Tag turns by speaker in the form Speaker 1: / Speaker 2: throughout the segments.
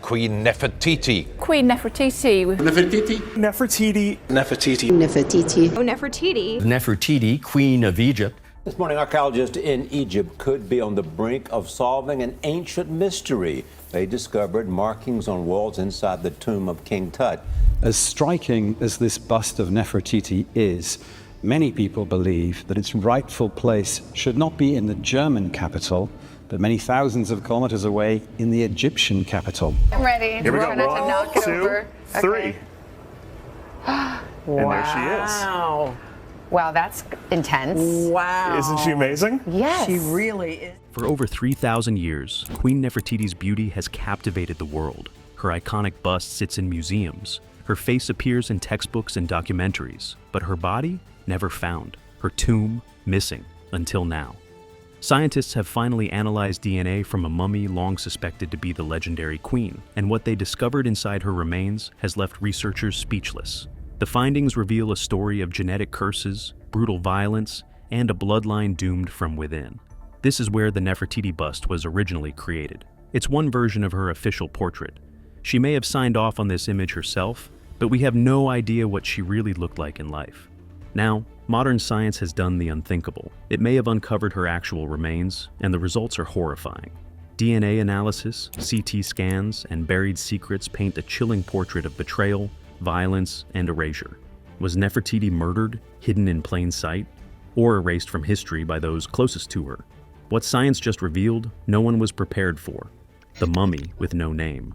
Speaker 1: Queen Nefertiti.
Speaker 2: Queen Nefertiti.
Speaker 3: Nefertiti.
Speaker 4: Nefertiti.
Speaker 3: Nefertiti.
Speaker 5: Nefertiti.
Speaker 6: Oh, Nefertiti.
Speaker 7: Nefertiti, Queen of Egypt.
Speaker 8: This morning, archaeologists in Egypt could be on the brink of solving an ancient mystery. They discovered markings on walls inside the tomb of King Tut.
Speaker 9: As striking as this bust of Nefertiti is, many people believe that its rightful place should not be in the German capital, but many thousands of kilometers away in the Egyptian capital.
Speaker 2: I'm ready.
Speaker 4: Here we go.
Speaker 2: We're gonna have to knock it
Speaker 4: 1, 2,
Speaker 2: over.
Speaker 4: 3.
Speaker 2: Okay.
Speaker 4: And there she is.
Speaker 6: Wow, that's intense.
Speaker 5: Wow.
Speaker 4: Isn't she amazing?
Speaker 6: Yes.
Speaker 5: She really is.
Speaker 10: For over 3,000 years, Queen Nefertiti's beauty has captivated the world. Her iconic bust sits in museums. Her face appears in textbooks and documentaries, but her body never found. Her tomb missing until now. Scientists have finally analyzed DNA from a mummy long suspected to be the legendary queen, and what they discovered inside her remains has left researchers speechless. The findings reveal a story of genetic curses, brutal violence, and a bloodline doomed from within. This is where the Nefertiti bust was originally created. It's one version of her official portrait. She may have signed off on this image herself, but we have no idea what she really looked like in life. Now, modern science has done the unthinkable. It may have uncovered her actual remains, and the results are horrifying. DNA analysis, CT scans, and buried secrets paint a chilling portrait of betrayal, violence, and erasure. Was Nefertiti murdered, hidden in plain sight, or erased from history by those closest to her? What science just revealed, no one was prepared for. The mummy with no name.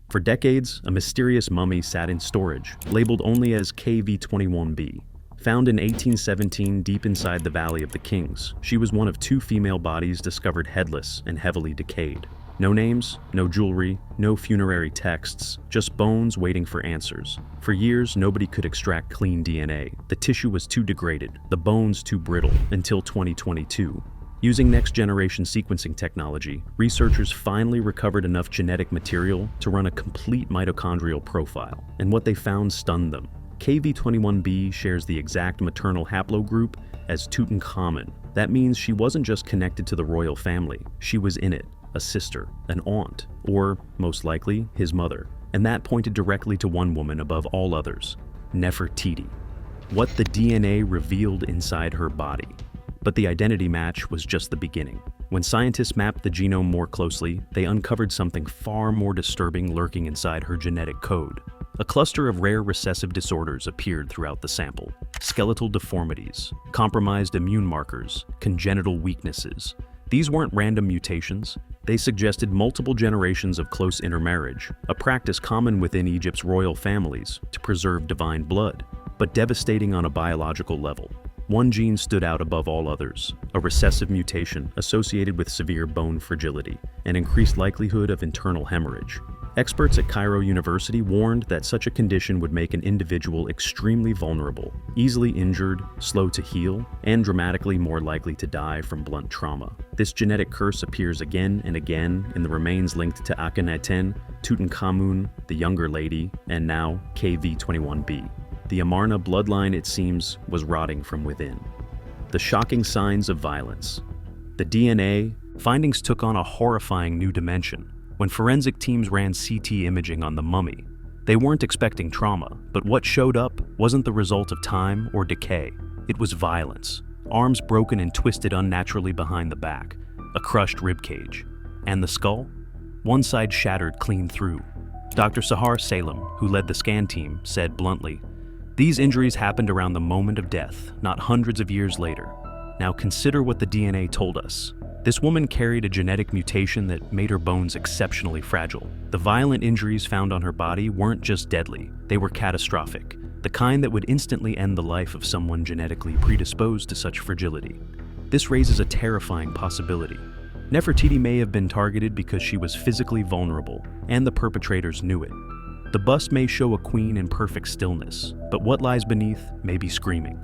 Speaker 10: For decades, a mysterious mummy sat in storage, labeled only as KV-21b. Found in 1817 deep inside the Valley of the Kings, she was one of 2 female bodies discovered headless and heavily decayed. No names, no jewelry, no funerary texts, just bones waiting for answers. For years, nobody could extract clean DNA. The tissue was too degraded, the bones too brittle, until 2022. Using next-generation sequencing technology, researchers finally recovered enough genetic material to run a complete mitochondrial profile, and what they found stunned them. KV-21b shares the exact maternal haplogroup as Tutankhamun. That means she wasn't just connected to the royal family, she was in it. A sister, an aunt, or, most likely, his mother. And that pointed directly to one woman above all others, Nefertiti. What the DNA revealed inside her body. But the identity match was just the beginning. When scientists mapped the genome more closely, they uncovered something far more disturbing lurking inside her genetic code. A cluster of rare recessive disorders appeared throughout the sample. Skeletal deformities, compromised immune markers, congenital weaknesses. These weren't random mutations. They suggested multiple generations of close intermarriage, a practice common within Egypt's royal families to preserve divine blood, but devastating on a biological level. One gene stood out above all others, a recessive mutation associated with severe bone fragility and increased likelihood of internal hemorrhage. Experts at Cairo University warned that such a condition would make an individual extremely vulnerable, easily injured, slow to heal, and dramatically more likely to die from blunt trauma. This genetic curse appears again and again in the remains linked to Akhenaten, Tutankhamun, the Younger Lady, and now KV-21b. The Amarna bloodline, it seems, was rotting from within. The shocking signs of violence. The DNA findings took on a horrifying new dimension. When forensic teams ran CT imaging on the mummy, they weren't expecting trauma, but what showed up wasn't the result of time or decay. It was violence. Arms broken and twisted unnaturally behind the back, a crushed ribcage. And the skull? One side shattered clean through. Dr. Sahar Salem, who led the scan team, said bluntly, "These injuries happened around the moment of death, not hundreds of years later. Now consider what the DNA told us. This woman carried a genetic mutation that made her bones exceptionally fragile. The violent injuries found on her body weren't just deadly, they were catastrophic, the kind that would instantly end the life of someone genetically predisposed to such fragility. This raises a terrifying possibility. Nefertiti may have been targeted because she was physically vulnerable, and the perpetrators knew it. The bust may show a queen in perfect stillness, but what lies beneath may be screaming.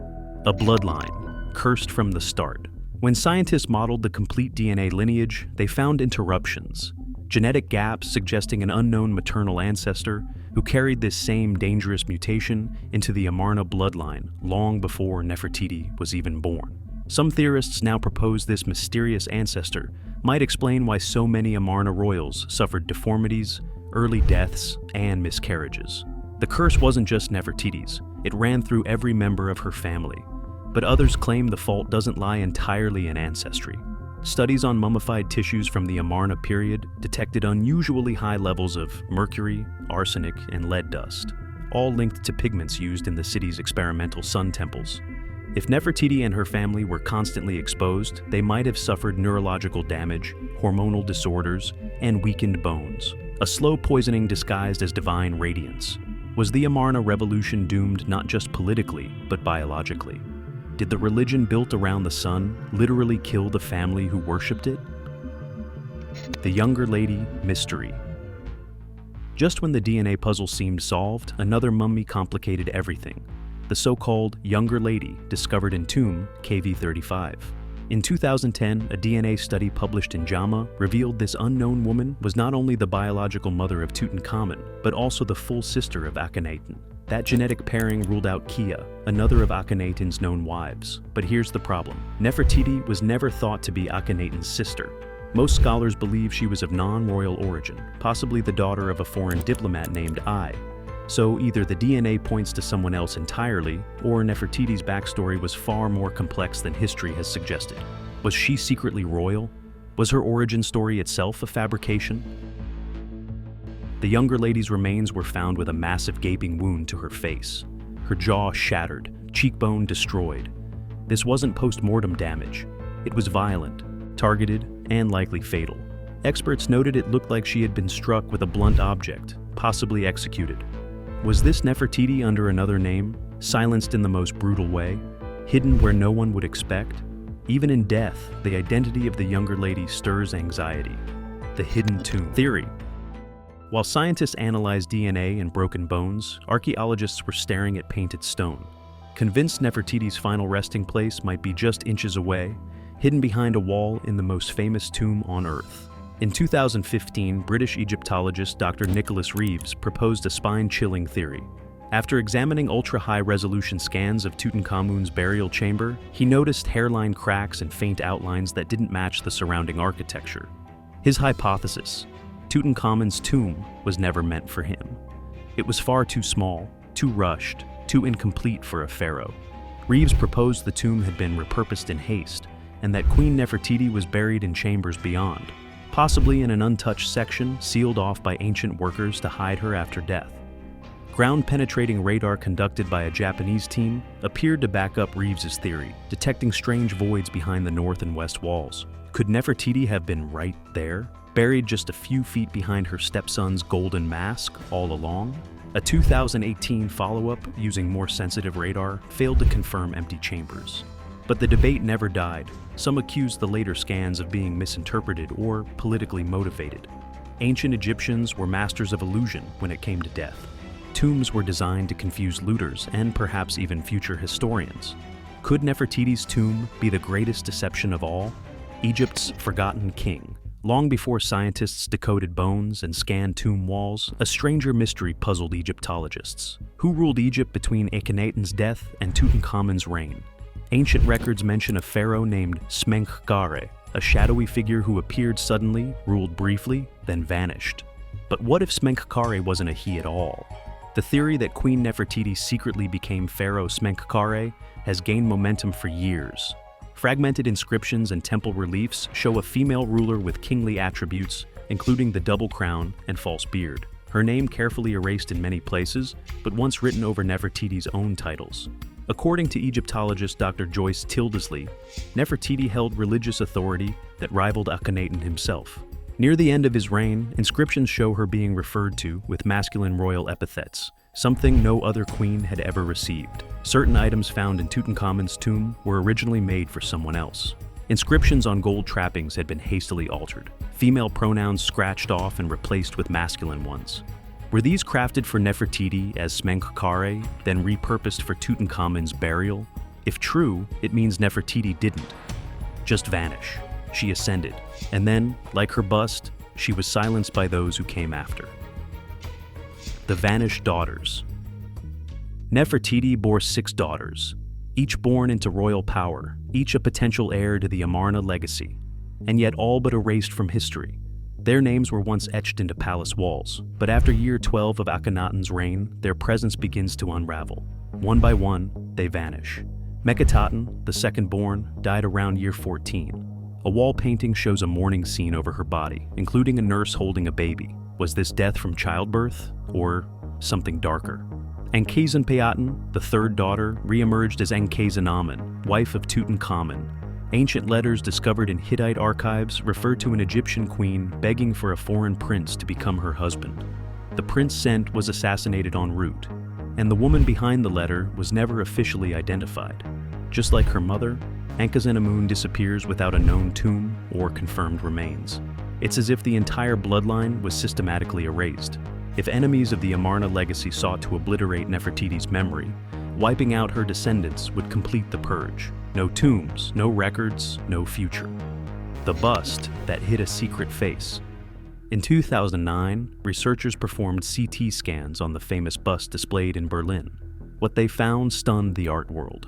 Speaker 10: A bloodline, cursed from the start. When scientists modeled the complete DNA lineage, they found interruptions, genetic gaps suggesting an unknown maternal ancestor who carried this same dangerous mutation into the Amarna bloodline long before Nefertiti was even born. Some theorists now propose this mysterious ancestor might explain why so many Amarna royals suffered deformities, early deaths, and miscarriages. The curse wasn't just Nefertiti's, it ran through every member of her family. But others claim the fault doesn't lie entirely in ancestry. Studies on mummified tissues from the Amarna period detected unusually high levels of mercury, arsenic, and lead dust, all linked to pigments used in the city's experimental sun temples. If Nefertiti and her family were constantly exposed, they might have suffered neurological damage, hormonal disorders, and weakened bones. A slow poisoning disguised as divine radiance. Was the Amarna revolution doomed not just politically, but biologically? Did the religion built around the sun literally kill the family who worshipped it? The Younger Lady Mystery. Just when the DNA puzzle seemed solved, another mummy complicated everything. The so-called Younger Lady discovered in tomb KV35. In 2010, a DNA study published in JAMA revealed this unknown woman was not only the biological mother of Tutankhamun, but also the full sister of Akhenaten. That genetic pairing ruled out Kia, another of Akhenaten's known wives. But here's the problem. Nefertiti was never thought to be Akhenaten's sister. Most scholars believe she was of non-royal origin, possibly the daughter of a foreign diplomat named Ai. So either the DNA points to someone else entirely, or Nefertiti's backstory was far more complex than history has suggested. Was she secretly royal? Was her origin story itself a fabrication? The Younger Lady's remains were found with a massive gaping wound to her face, her jaw shattered, cheekbone destroyed. This wasn't post-mortem damage. It was violent, targeted, and likely fatal. Experts noted it looked like she had been struck with a blunt object, possibly executed. Was this Nefertiti under another name, silenced in the most brutal way, hidden where no one would expect? Even in death, the identity of the Younger Lady stirs anxiety. The hidden tomb theory. While scientists analyzed DNA and broken bones, archaeologists were staring at painted stone. Convinced Nefertiti's final resting place might be just inches away, hidden behind a wall in the most famous tomb on Earth. In 2015, British Egyptologist Dr. Nicholas Reeves proposed a spine-chilling theory. After examining ultra-high-resolution scans of Tutankhamun's burial chamber, he noticed hairline cracks and faint outlines that didn't match the surrounding architecture. His hypothesis: Tutankhamun's tomb was never meant for him. It was far too small, too rushed, too incomplete for a pharaoh. Reeves proposed the tomb had been repurposed in haste, and that Queen Nefertiti was buried in chambers beyond, possibly in an untouched section sealed off by ancient workers to hide her after death. Ground-penetrating radar conducted by a Japanese team appeared to back up Reeves's theory, detecting strange voids behind the north and west walls. Could Nefertiti have been right there, buried just a few feet behind her stepson's golden mask all along? A 2018 follow-up using more sensitive radar failed to confirm empty chambers. But the debate never died. Some accused the later scans of being misinterpreted or politically motivated. Ancient Egyptians were masters of illusion when it came to death. Tombs were designed to confuse looters and perhaps even future historians. Could Nefertiti's tomb be the greatest deception of all? Egypt's forgotten king. Long before scientists decoded bones and scanned tomb walls, a stranger mystery puzzled Egyptologists. Who ruled Egypt between Akhenaten's death and Tutankhamun's reign? Ancient records mention a pharaoh named Smenkhkare, a shadowy figure who appeared suddenly, ruled briefly, then vanished. But what if Smenkhkare wasn't a he at all? The theory that Queen Nefertiti secretly became Pharaoh Smenkhkare has gained momentum for years. Fragmented inscriptions and temple reliefs show a female ruler with kingly attributes, including the double crown and false beard. Her name carefully erased in many places, but once written over Nefertiti's own titles. According to Egyptologist Dr. Joyce Tildesley, Nefertiti held religious authority that rivaled Akhenaten himself. Near the end of his reign, inscriptions show her being referred to with masculine royal epithets, something no other queen had ever received. Certain items found in Tutankhamun's tomb were originally made for someone else. Inscriptions on gold trappings had been hastily altered, female pronouns scratched off and replaced with masculine ones. Were these crafted for Nefertiti as Smenkhkare, then repurposed for Tutankhamun's burial? If true, it means Nefertiti didn't just vanish. She ascended, and then, like her bust, she was silenced by those who came after. The Vanished Daughters. Nefertiti bore 6 daughters, each born into royal power, each a potential heir to the Amarna legacy, and yet all but erased from history. Their names were once etched into palace walls, but after year 12 of Akhenaten's reign, their presence begins to unravel. One by one, they vanish. Meketaten, the second-born, died around year 14. A wall painting shows a mourning scene over her body, including a nurse holding a baby. Was this death from childbirth, or something darker? Enkhesenpeaten, the third daughter, re-emerged as Enkhesenamen, wife of Tutankhamun. Ancient letters discovered in Hittite archives refer to an Egyptian queen begging for a foreign prince to become her husband. The prince sent was assassinated en route, and the woman behind the letter was never officially identified. Just like her mother, Ankhesenamun disappears without a known tomb or confirmed remains. It's as if the entire bloodline was systematically erased. If enemies of the Amarna legacy sought to obliterate Nefertiti's memory, wiping out her descendants would complete the purge. No tombs, no records, no future. The bust that hid a secret face. In 2009, researchers performed CT scans on the famous bust displayed in Berlin. What they found stunned the art world.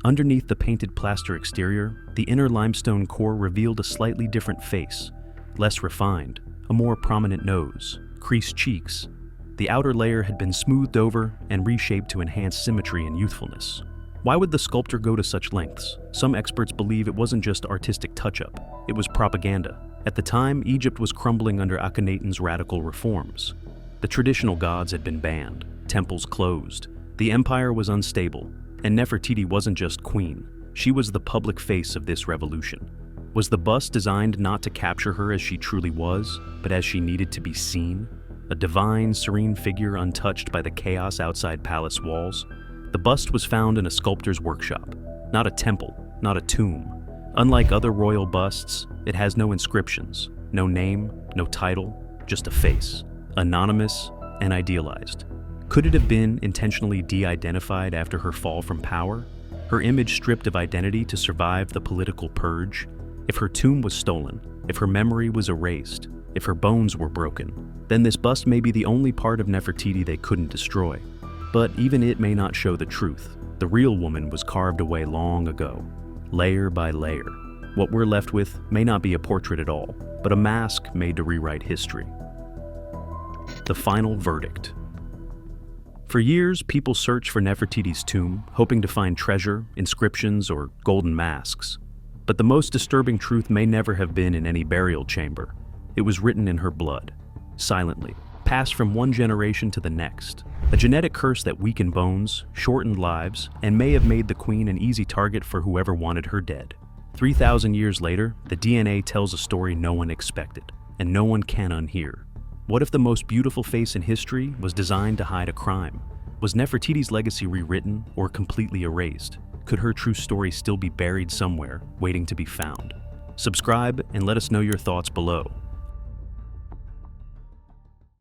Speaker 10: Underneath the painted plaster exterior, the inner limestone core revealed a slightly different face, less refined, a more prominent nose, creased cheeks. The outer layer had been smoothed over and reshaped to enhance symmetry and youthfulness. Why would the sculptor go to such lengths? Some experts believe it wasn't just artistic touch-up, it was propaganda. At the time, Egypt was crumbling under Akhenaten's radical reforms. The traditional gods had been banned, temples closed, the empire was unstable, and Nefertiti wasn't just queen, she was the public face of this revolution. Was the bust designed not to capture her as she truly was, but as she needed to be seen? A divine, serene figure untouched by the chaos outside palace walls? The bust was found in a sculptor's workshop, not a temple, not a tomb. Unlike other royal busts, it has no inscriptions, no name, no title, just a face, anonymous and idealized. Could it have been intentionally de-identified after her fall from power? Her image stripped of identity to survive the political purge? If her tomb was stolen, if her memory was erased, if her bones were broken, then this bust may be the only part of Nefertiti they couldn't destroy. But even it may not show the truth. The real woman was carved away long ago, layer by layer. What we're left with may not be a portrait at all, but a mask made to rewrite history. The final verdict. For years, people searched for Nefertiti's tomb, hoping to find treasure, inscriptions, or golden masks. But the most disturbing truth may never have been in any burial chamber. It was written in her blood, silently, passed from one generation to the next. A genetic curse that weakened bones, shortened lives, and may have made the queen an easy target for whoever wanted her dead. 3,000 years later, the DNA tells a story no one expected, and no one can unhear. What if the most beautiful face in history was designed to hide a crime? Was Nefertiti's legacy rewritten or completely erased? Could her true story still be buried somewhere, waiting to be found? Subscribe and let us know your thoughts below.